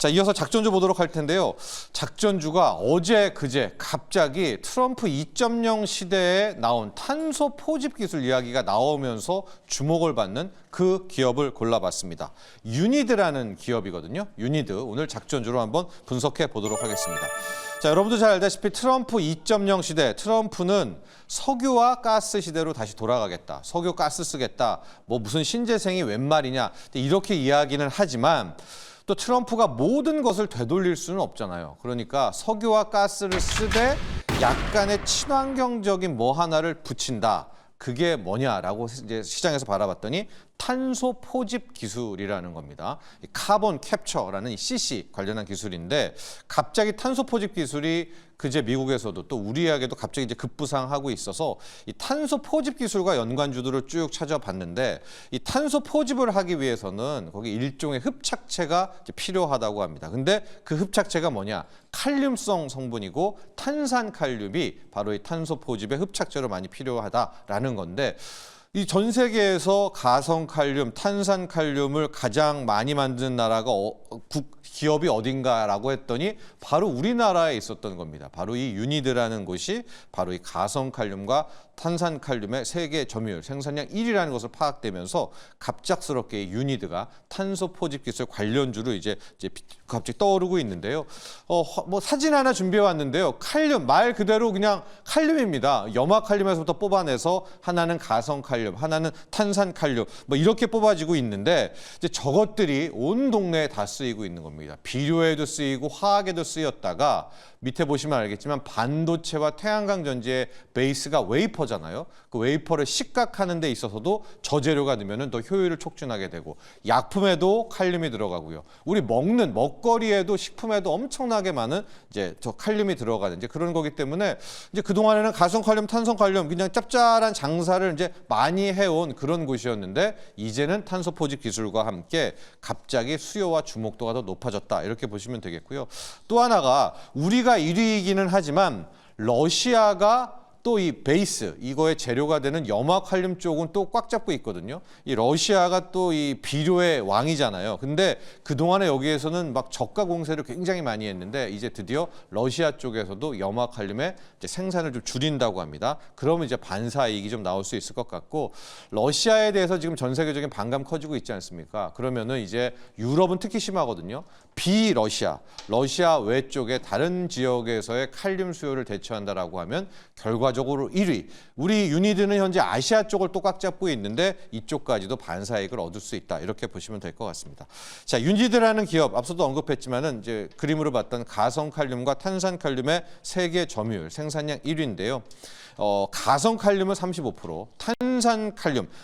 자, 이어서 작전주 보도록 할 텐데요. 작전주가 어제 그제 갑자기 트럼프 2.0 시대에 나온 탄소 포집 기술 이야기가 나오면서 주목을 받는 그 기업을 골라봤습니다. 유니드라는 기업이거든요. 유니드, 오늘 작전주로 한번 분석해 보도록 하겠습니다. 자, 여러분도 잘 알다시피 트럼프 2.0 시대, 트럼프는 석유와 가스 시대로 다시 돌아가겠다. 석유, 가스 쓰겠다. 뭐 무슨 신재생이 웬 말이냐. 이렇게 이야기는 하지만 또 트럼프가 모든 것을 되돌릴 수는 없잖아요. 그러니까 석유와 가스를 쓰되 약간의 친환경적인 뭐 하나를 붙인다. 그게 뭐냐라고 이제 시장에서 바라봤더니 탄소 포집 기술이라는 겁니다. 카본 캡처라는 이 CC 관련한 기술인데 갑자기 탄소 포집 기술이 그제 미국에서도 또 우리에게도 갑자기 이제 급부상하고 있어서 이 탄소 포집 기술과 연관주들을 쭉 찾아봤는데 이 탄소 포집을 하기 위해서는 거기 일종의 흡착체가 이제 필요하다고 합니다. 근데 그 흡착체가 뭐냐? 칼륨성 성분이고 탄산칼륨이 바로 이 탄소 포집의 흡착제로 많이 필요하다라는 건데 이 전 세계에서 가성칼륨, 탄산칼륨을 가장 많이 만드는 나라가 기업이 어딘가라고 했더니 바로 우리나라에 있었던 겁니다. 바로 이 유니드라는 곳이 바로 이 가성칼륨과 탄산칼륨의 세계 점유율, 생산량 1위라는 것을 파악되면서 갑작스럽게 이 유니드가 탄소 포집 기술 관련주로 이제 갑자기 떠오르고 있는데요. 뭐 사진 하나 준비해 왔는데요. 칼륨, 말 그대로 그냥 칼륨입니다. 염화칼륨에서부터 뽑아내서 하나는 가성칼륨, 하나는 탄산칼륨, 뭐 이렇게 뽑아지고 있는데 이제 저것들이 온 동네에 다 쓰이고 있는 겁니다. 비료에도 쓰이고 화학에도 쓰였다가 밑에 보시면 알겠지만 반도체와 태양광 전지의 베이스가 웨이퍼잖아요. 그 웨이퍼를 식각하는 데 있어서도 저재료가 넣으면 더 효율을 촉진하게 되고 약품에도 칼륨이 들어가고요. 우리 먹는 먹거리에도 식품에도 엄청나게 많은 이제 저 칼륨이 들어가는 이제 그런 거기 때문에 이제 그동안에는 가성칼륨, 탄산칼륨 그냥 짭짤한 장사를 이제 많이 해온 그런 곳이었는데 이제는 탄소 포집 기술과 함께 갑자기 수요와 주목도가 더 높아졌다. 이렇게 보시면 되겠고요. 또 하나가 우리가 1위이기는 하지만 러시아가 또 이 베이스, 이거의 재료가 되는 염화칼륨 쪽은 또 꽉 잡고 있거든요. 이 러시아가 또 이 비료의 왕이잖아요. 근데 그동안에 여기에서는 막 저가 공세를 굉장히 많이 했는데 이제 드디어 러시아 쪽에서도 염화칼륨의 이제 생산을 좀 줄인다고 합니다. 그러면 이제 반사이익이 좀 나올 수 있을 것 같고 러시아에 대해서 지금 전 세계적인 반감 커지고 있지 않습니까? 그러면은 이제 유럽은 특히 심하거든요. 비러시아, 러시아 외쪽의 다른 지역에서의 칼륨 수요를 대처한다라고 하면 결과적으로 1위. 우리 유니드는 현재 아시아 쪽을 또 꽉 잡고 있는데 이쪽까지도 반사이익을 얻을 수 있다. 이렇게 보시면 될 것 같습니다. 자, 유니드라는 기업 앞서도 언급했지만은 이제 그림으로 봤던 가성칼륨과 탄산칼륨의 세계 점유율 생산량 1위인데요. 가성칼륨은 35%,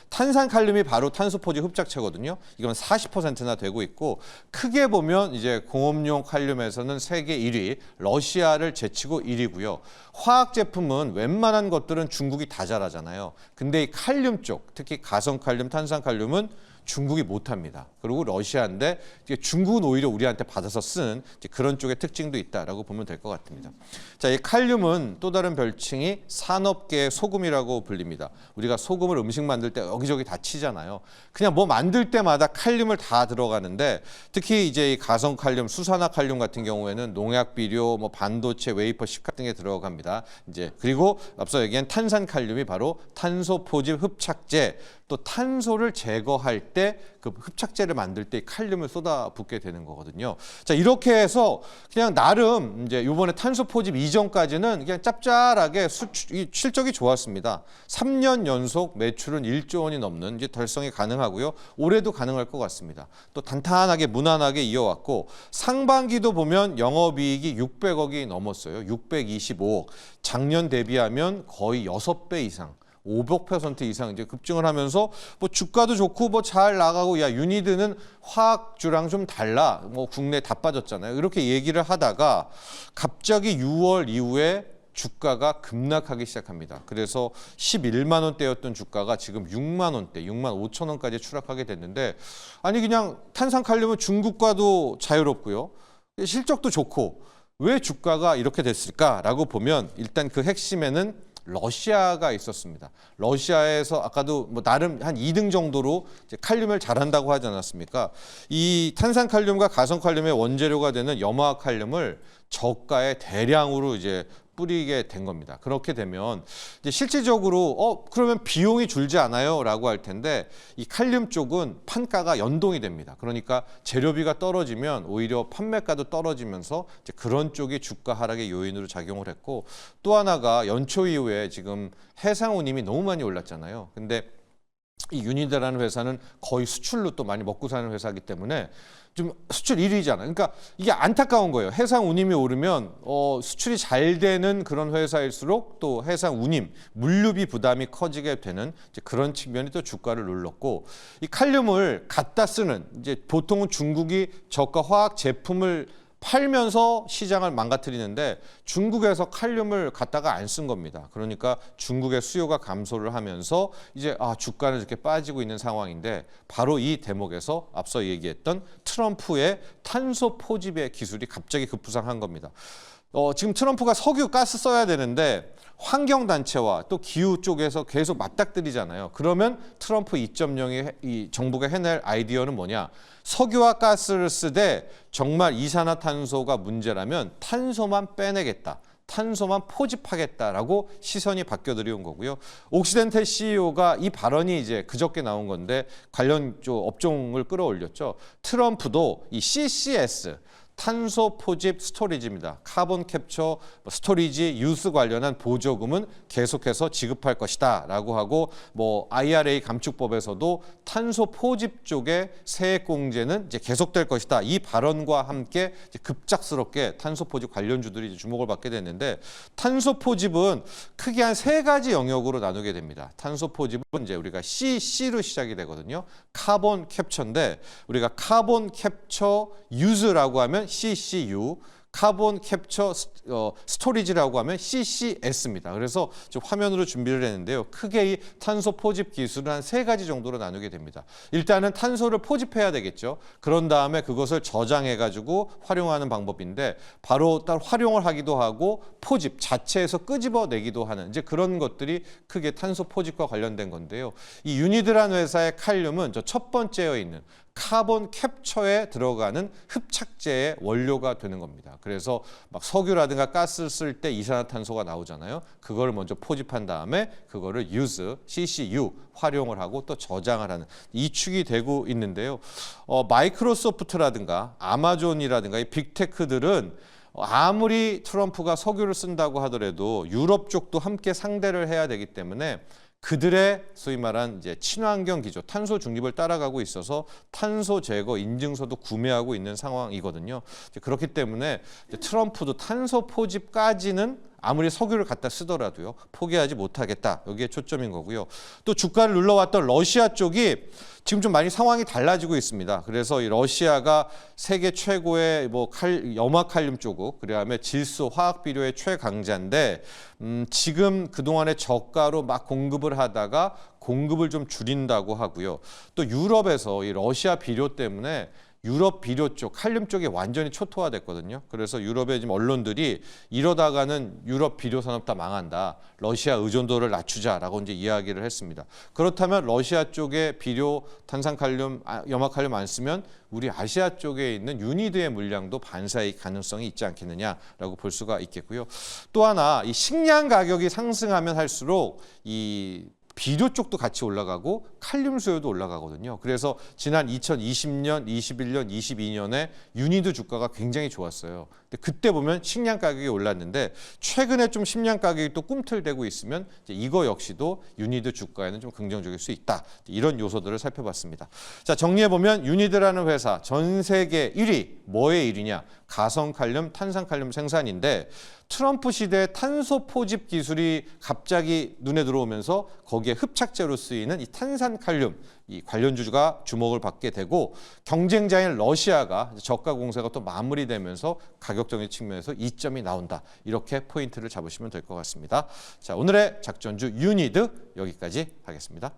탄산칼륨이 바로 탄소 포집 흡착체거든요. 이건 40%나 되고 있고 크게 보면 이제 공업용 칼륨에서는 세계 1위, 러시아를 제치고 1위고요. 화학 제품은 웬만한 것들은 중국이 다 잘하잖아요. 근데 이 칼륨 쪽, 특히 가성칼륨, 탄산칼륨은 중국이 못합니다. 그리고 러시아인데 중국은 오히려 우리한테 받아서 쓰는 그런 쪽의 특징도 있다라고 보면 될 것 같습니다. 자, 이 칼륨은 또 다른 별칭이 산업계의 소금이라고 불립니다. 우리가 소금을 음식 만들 때 여기저기 다 치잖아요. 그냥 뭐 만들 때마다 칼륨을 다 들어가는데 특히 이제 이 가성칼륨, 수산화칼륨 같은 경우에는 농약 비료, 뭐 반도체, 웨이퍼, 식칼 등에 들어갑니다. 이제 그리고 앞서 얘기한 탄산칼륨이 바로 탄소 포집 흡착제, 또 탄소를 제거할 때 그 흡착제를 만들 때 칼륨을 쏟아붓게 되는 거거든요. 자, 이렇게 해서 그냥 나름 이제 이번에 탄소 포집 이전까지는 그냥 짭짤하게 실적이 좋았습니다. 3년 연속 매출은 1조 원이 넘는 이제 달성이 가능하고요. 올해도 가능할 것 같습니다. 또 단단하게 무난하게 이어왔고 상반기도 보면 영업이익이 600억이 넘었어요. 625억. 작년 대비하면 거의 6배 이상. 500% 이상 이제 급증을 하면서 뭐 주가도 좋고 뭐 잘 나가고 야 유니드는 화학주랑 좀 달라 뭐 국내 다 빠졌잖아요. 이렇게 얘기를 하다가 갑자기 6월 이후에 주가가 급락하기 시작합니다. 그래서 11만 원대였던 주가가 지금 6만 원대, 6만 5천 원까지 추락하게 됐는데 아니 그냥 탄산칼륨은 중국과도 자유롭고요. 실적도 좋고 왜 주가가 이렇게 됐을까라고 보면 일단 그 핵심에는 러시아가 있었습니다. 러시아에서 아까도 뭐 나름 한 2등 정도로 이제 칼륨을 잘한다고 하지 않았습니까? 이 탄산칼륨과 가성칼륨의 원재료가 되는 염화칼륨을 저가에 대량으로 이제 뿌리게 된 겁니다. 그렇게 되면 이제 실질적으로 그러면 비용이 줄지 않아요? 라고 할 텐데 이 칼륨 쪽은 판가가 연동이 됩니다. 그러니까 재료비가 떨어지면 오히려 판매가도 떨어지면서 이제 그런 쪽이 주가 하락의 요인으로 작용을 했고, 또 하나가 연초 이후에 지금 해상운임이 너무 많이 올랐잖아요. 근데 이 유니드라는 회사는 거의 수출로 또 많이 먹고 사는 회사이기 때문에 좀 수출 1위잖아요. 그러니까 이게 안타까운 거예요. 해상 운임이 오르면 수출이 잘 되는 그런 회사일수록 또 해상 운임, 물류비 부담이 커지게 되는 이제 그런 측면이 또 주가를 눌렀고, 이 칼륨을 갖다 쓰는 이제 보통은 중국이 저가 화학 제품을 팔면서 시장을 망가뜨리는데 중국에서 칼륨을 갖다가 안 쓴 겁니다. 그러니까 중국의 수요가 감소를 하면서 이제 주가는 이렇게 빠지고 있는 상황인데, 바로 이 대목에서 앞서 얘기했던 트럼프의 탄소 포집의 기술이 갑자기 급부상한 겁니다. 지금 트럼프가 석유, 가스 써야 되는데 환경단체와 또 기후 쪽에서 계속 맞닥뜨리잖아요. 그러면 트럼프 2.0이 이 정부가 해낼 아이디어는 뭐냐? 석유와 가스를 쓰되 정말 이산화탄소가 문제라면 탄소만 빼내겠다. 탄소만 포집하겠다라고 시선이 바뀌어 들여온 거고요. 옥시덴탈 CEO가 이 발언이 이제 그저께 나온 건데 관련 업종을 끌어올렸죠. 트럼프도 이 CCS, 탄소 포집 스토리지입니다. 카본 캡처 스토리지 유스 관련한 보조금은 계속해서 지급할 것이다 라고 하고, 뭐 IRA 감축법에서도 탄소 포집 쪽의 세액 공제는 이제 계속될 것이다. 이 발언과 함께 이제 급작스럽게 탄소 포집 관련주들이 이제 주목을 받게 됐는데, 탄소 포집은 크게 한 3가지 영역으로 나누게 됩니다. 탄소 포집은 이제 우리가 CC로 시작이 되거든요. 카본 캡처인데 우리가 카본 캡처 유즈라고 하면 CCU, 카본 캡처 스토리지라고 하면 CCS입니다. 그래서 좀 화면으로 준비를 했는데요. 크게 이 탄소 포집 기술은 한 3가지 정도로 나누게 됩니다. 일단은 탄소를 포집해야 되겠죠. 그런 다음에 그것을 저장해가지고 활용하는 방법인데, 바로 따로 활용을 하기도 하고 포집 자체에서 끄집어내기도 하는 이제 그런 것들이 크게 탄소 포집과 관련된 건데요. 이 유니드라는 회사의 칼륨은 저 첫 번째에 있는 카본 캡처에 들어가는 흡착제의 원료가 되는 겁니다. 그래서 막 석유라든가 가스 쓸 때 이산화탄소가 나오잖아요. 그걸 먼저 포집한 다음에 그거를 use, CCU 활용을 하고 또 저장을 하는 이 축이 되고 있는데요. 마이크로소프트라든가 아마존이라든가 이 빅테크들은 아무리 트럼프가 석유를 쓴다고 하더라도 유럽 쪽도 함께 상대를 해야 되기 때문에 그들의 소위 말한 이제 친환경 기조, 탄소 중립을 따라가고 있어서 탄소 제거 인증서도 구매하고 있는 상황이거든요. 그렇기 때문에 트럼프도 탄소 포집까지는 아무리 석유를 갖다 쓰더라도요, 포기하지 못하겠다. 여기에 초점인 거고요. 또 주가를 눌러왔던 러시아 쪽이 지금 좀 많이 상황이 달라지고 있습니다. 그래서 이 러시아가 세계 최고의 염화칼륨 쪽고, 그다음에 질소 화학 비료의 최강자인데 지금 그동안에 저가로 막 공급을 하다가 공급을 좀 줄인다고 하고요. 또 유럽에서 이 러시아 비료 때문에 유럽 비료 쪽, 칼륨 쪽이 완전히 초토화됐거든요. 그래서 유럽의 지금 언론들이 이러다가는 유럽 비료 산업 다 망한다. 러시아 의존도를 낮추자라고 이제 이야기를 했습니다. 그렇다면 러시아 쪽에 비료, 탄산칼륨, 염화칼륨 안 쓰면 우리 아시아 쪽에 있는 유니드의 물량도 반사의 가능성이 있지 않겠느냐라고 볼 수가 있겠고요. 또 하나, 이 식량 가격이 상승하면 할수록 이 비료 쪽도 같이 올라가고 칼륨 수요도 올라가거든요. 그래서 지난 2020년, 21년, 22년에 유니드 주가가 굉장히 좋았어요. 근데 그때 보면 식량 가격이 올랐는데 최근에 좀 식량 가격이 또 꿈틀대고 있으면 이제 이거 역시도 유니드 주가에는 좀 긍정적일 수 있다. 이런 요소들을 살펴봤습니다. 자, 정리해보면 유니드라는 회사 전 세계 1위, 뭐의 1위냐? 가성칼륨, 탄산칼륨 생산인데 트럼프 시대에 탄소 포집 기술이 갑자기 눈에 들어오면서 거기에 흡착제로 쓰이는 이 탄산칼륨, 이 관련주가 주목을 받게 되고, 경쟁자인 러시아가 저가 공세가 또 마무리되면서 가격적인 측면에서 이점이 나온다. 이렇게 포인트를 잡으시면 될 것 같습니다. 자, 오늘의 작전주 유니드 여기까지 하겠습니다.